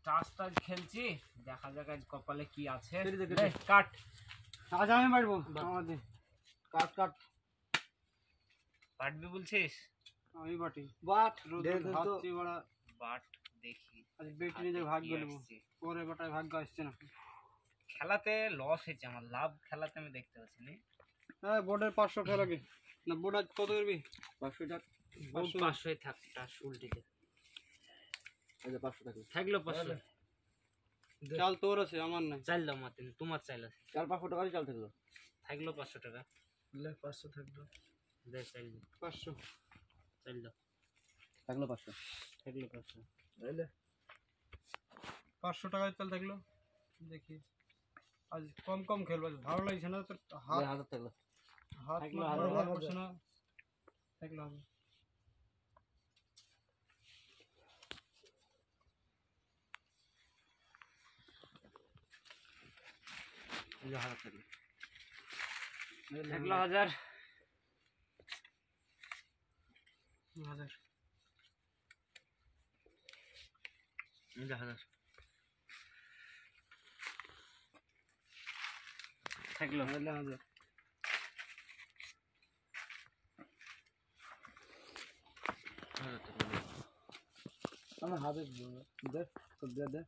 Touch touch খেলছি, দেখা যাক আজ কপালে কি আছে। কাট। আজ আমি পারবো আমাদের। কাট কাট। পাটবি বলছিস? আমি বাটি বাট হাত বড়া বাট দেখি। আজ বেটি নিজে ভাগ বলবো, পরে বাটায় ভাগ্য আসছে না। খেলাতে লস হয়েছে আমার, লাভ খেলাতে আমি দেখতে পাচ্ছি না। হ্যাঁ বোর্ডের 500 খেলা লাগে না। বোর্ড আজ কত করবি? 500 টাকা। 500 থাক, টাস উল্টিতে। আজ 500 টাকা থাকলো 500। চাল তোর আছে, আমার নাই। চাল দাও মাতিন, তোমার চাল আছে। চাল 500 টাকারই চাল থাকলো। থাকলো 500 টাকা। লে 500 থাকলো। দে চাল দে। 500 চাল দাও। থাকলো 500। থাকলো 500। এলে 500 টাকায় চাল থাকলো। দেখি আজ কম কম খেলবো, ভালো লাগছে না তো। হাত হাজার থাকলো, হাত থাকলো ভালো করছে না। থাকলো হবে। এই হাজার থাকলো। থাকলো 1000। 1000 এই 1000 থাকলো। 1000 আমার হাতে দে তো দে দে।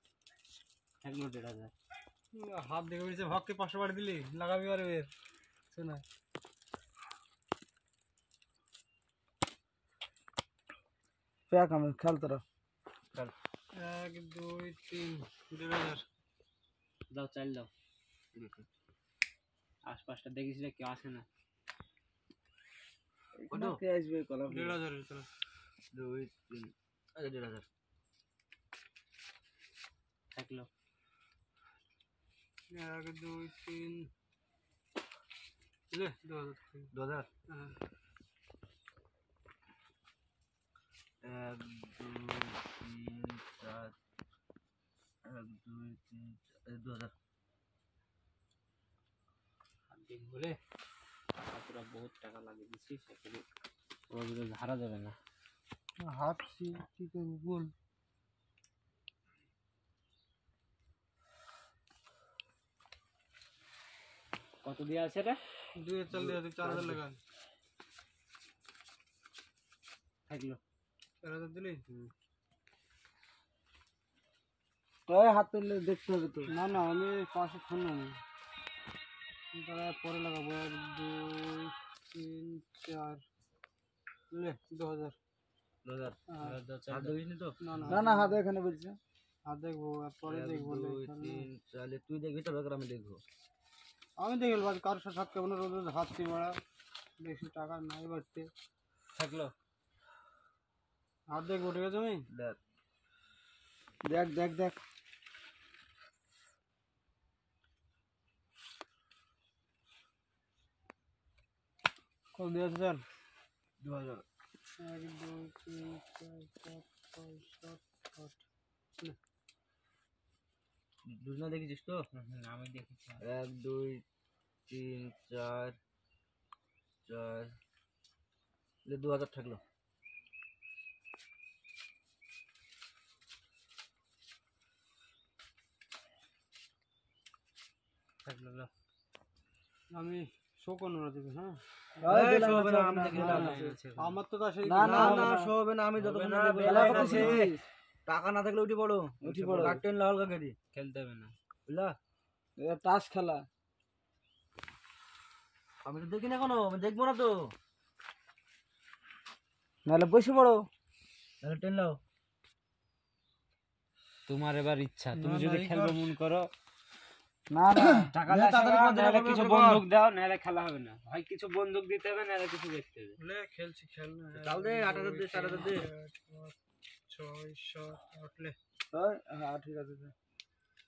থাকলো 1500। হাত দেখে বলছে ভক্তি 500 বাড়ি দিলি লাগাবি আর বের শোনা। প্যাক আমি খেল তোরা। চল 1 2 3 1500 দাও, চাল দাও। আশপাশটা দেখিস রে, কেউ আসে না। কত কে আসবে কলা? 1500 চল। 2 3 আচ্ছা 1500 থাকলো। 1 2 3 ले 2000 হ্যাঁ। 1 2 3 4 1 2 3 2000 দিন বলে টাকা পুরো বহুত টাকা লাগে দিচ্ছি, সেখানে ওগুলো ধারা যাবে না। হাত কি করবো বল? কত দিয়ে আছে রে? 2000 দিয়ে 4000 লাগা থাকলো। 4000 দিলি। তোর হাত তুললে দেখতে হবে তো। না না আমি 500 ফোন নেব, তারা পরে লাগাবো। 1 2 3 4 ले 2000 2000 হাত দেখিনি তো? না না হাত এখানে বলছে। হাত দেখবো পরে দেখবো। 2 3 তাহলে তুই দেখবি তবে আমি দেখবো। আমি দেখে নেবো কার সাথে হাত কেমন রোজ রোজ হাত কি বড়া বেশি টাকা নাই বাড়তে। থাকলো। হাত দেখবো ঠিক আছে? তুমি দেখ দেখ দেখ দেখ কত দিয়েছে স্যার? 2000 1 2 3 4 5 6 7 8 দুজনে দেখেছিস তো? আমি দেখেছি। 1 2 3 4 4 2000 থাকলো। থাকলো। আমি শো কোন দেবে? হ্যাঁ আমার তো সেই না না না শো হবে না। আমি যত টাকা না থাকলে উঠি পড়ো কাটেন লাল কাকেরি খেলতে হবে না বুঝলা। এটা টাস খেলা, আমি তো দেখি না কোনো, আমি দেখবো না তো। নাহলে বসে পড়ো, নাহলে টেন লাও। তোমার এবার ইচ্ছা, তুমি যদি খেলবে মন করো। না না টাকা দাও, কিছু বন্দুক দাও, নাহলে খেলা হবে না। হয় কিছু বন্দুক দিতে হবে, নাহলে কিছু দেখতে হবে। বলে খেলছি খেল না চাল দে 8000 দে 4000 দে 6 7 8 লে। হ্যাঁ ঠিক আছে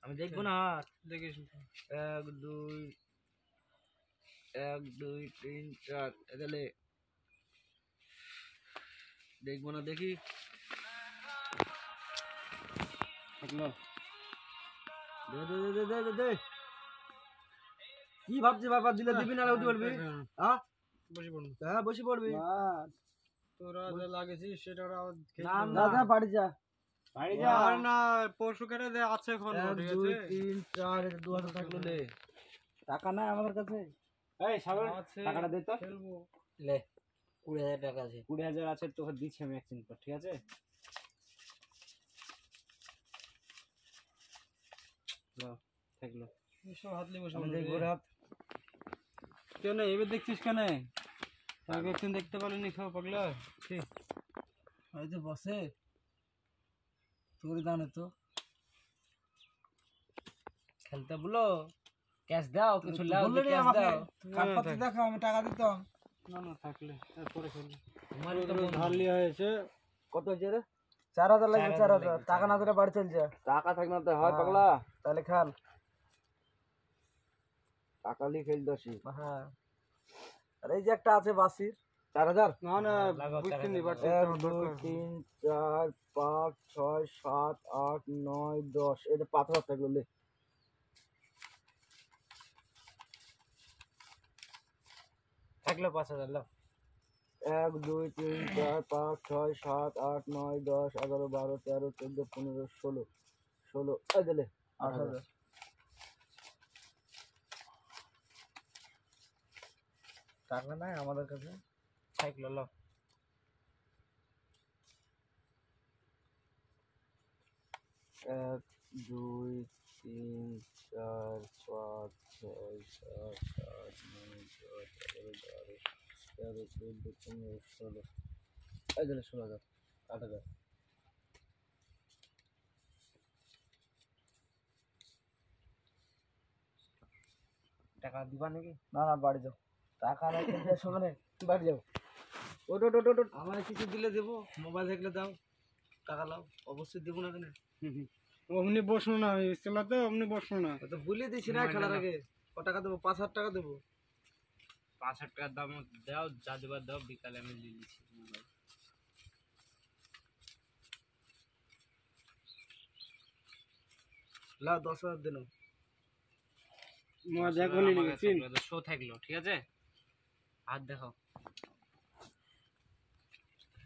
আমি দেখবো না। দেখিস 1 2 1 2 3 4 এদালে দেখবো না। দেখি থাকলো। দে দে দে দে দে দে। কি ভাবছিস বাবা? দিলে দিবি না উঠে পড়বি। হ্যাঁ বসে পড়বি। হ্যাঁ বসে পড়বি। তোরা যা লাগেছিস সেটা না না বাড়ি যা। বাড়ি যা। আর না পরশু কেটে দে আছে এখন, 1 ঠিক 2 আছে? 3 4 2000 থাকলো লে। টাকা নাই আমাদের কাছে। এই সাগর আছে, টাকাটা দে তো। খেলবো। লে 20000 টাকা আছে। 20,000 আছে, তোকে দিচ্ছি আমি এক্সচেঞ্জ কর, ঠিক আছে? নাও, থাকলো। এসব হাত লিয়ে বসে আমি বলো দেখবো রে। রে হাত। কেন এবার দেখছিস কেন? আগে একদিন দেখতে পারলি খাও পাগলা। কি? এই যে বসে তোর দানে তো খেলতে বলো, ক্যাশ দাও, কিছু লাও, বললে রে ক্যাশ আমাকে। দাও। কার পাতে দেখো আমি টাকা দিতাম। না না থাকলে তারপরে খেলবো। তোমারই তো ধার লিয়া হয়েছে। কত হয়েছে রে? 4000 লাগবে। 4000 4000 টাকা না দিলে বাড়ি চল যা। টাকা থাক না তো হয় পাগলা। তাহলে খেল। টাকা লি খেল দছি। হ্যাঁ। আর এই যে একটা আছে বাসির 4000। না না লাগাও, বুঝতে নি 4000 বাড়ছে। 1 2 3 4 5 6 7 8 9 10 এই যে 5000 থাকলো লে। থাকলো 5,000 লাও। 1 2 3 4 5 6 7 8 9 10 11 12 13 14 15 16 16 এই দিলে 8000। টাকা নাই আমাদের কাছে। থাকলো লাও। 1 2 3 4 5 6 7 8 9 10 11 12 13 14 15 16 এই দিলে 16000 8000। টাকা দিবা নাকি? না না বাড়ি যাও। টাকা নাই কিন্তু সমানে বাড়ি যাও। ওট ওট ওট ওট। আমার কিছু দিলে দেবো, মোবাইল থাকলে দাও, টাকা লাও। অবশ্যই দেবো না কেন? অমনি বসো না, ইসলাতে অমনি বসো না। তো বলে দিছি না খেলার আগে। কত টাকা দেবো? 5000 টাকা দেবো। 5,000 টাকার দাম দাও, যা দেবার দাও, বিকালে আমি দিয়ে দিচ্ছি। লাও 10000 দিন। মজা করলি নি চিন। শো থাকলো, ঠিক আছে? হাত দেখো,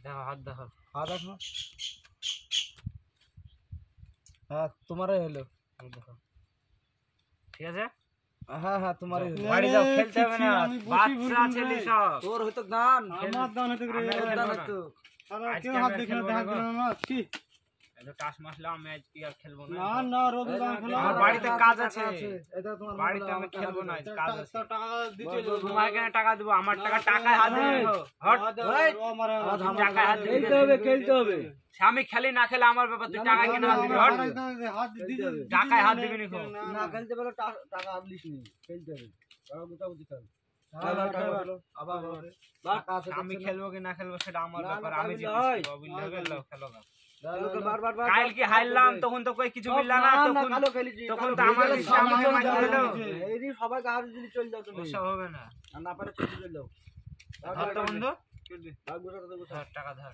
দেখো হাত দেখো। হাত দেখো। হ্যাঁ তোমারই হলো। হাত দেখো, ঠিক আছে? হ্যাঁ হ্যাঁ তোমারই হলো। বাড়ি যাও, খেলতে হবে না, আমি বসি বাচ্চা বলছি ছেলে রে। সব। তোর হয়তো গান আমার দান হতে করে আমি তোর খেলবো দান না। হয়তো। আর আজকে কেউ আমি হাত আর দেখে না, খেলবো দেখা না দিল গো। না কি? এত টাস মাসলাম, আমি আজকে আর খেলবো না। না না রোদ দান খেলা। আমার বাড়িতে কাজ আছে। এটা তোমার বাড়িতে আমি খেলবো না, আজ কাজ আছে। টাকা দিতে তোমার কেন টাকা দেবো? আমার টাকা টাকায় হাত দিবি গো। হট। টাকায় হাত দিবি। খেলতে হবে খেলতে হবে। সে আমি খেলি না খেলে আমার ব্যাপার, তুই টাকা কিনে হাত দিবি। হট। টাকায় হাত দিবি নি গো। না খেলতে পারলে টাকা আনলিস নি। খেলতে হবে। টাকা গুটাগুটি খেল। আবার টাকা আছে আমি খেলবো কি না খেলবো সেটা আমার না, না, ব্যাপার, আমি পারবি জিতেছি। না, হয়। বুঝলে হবে? লাও, খেলো গা। বার বার বার কাল কি হারলাম তখন তো কই কিছু বললা না, তখন তখন তো আমার লিস্টে আমাকে মারতে হলো। এই দিন সবাই গাহার দিলি চল যাও তুমি। ওসব হবে না। আর না পারে চলে যাও। ধর তো বন্ধু, ভাগ গুটাতে ধর টাকা ধর।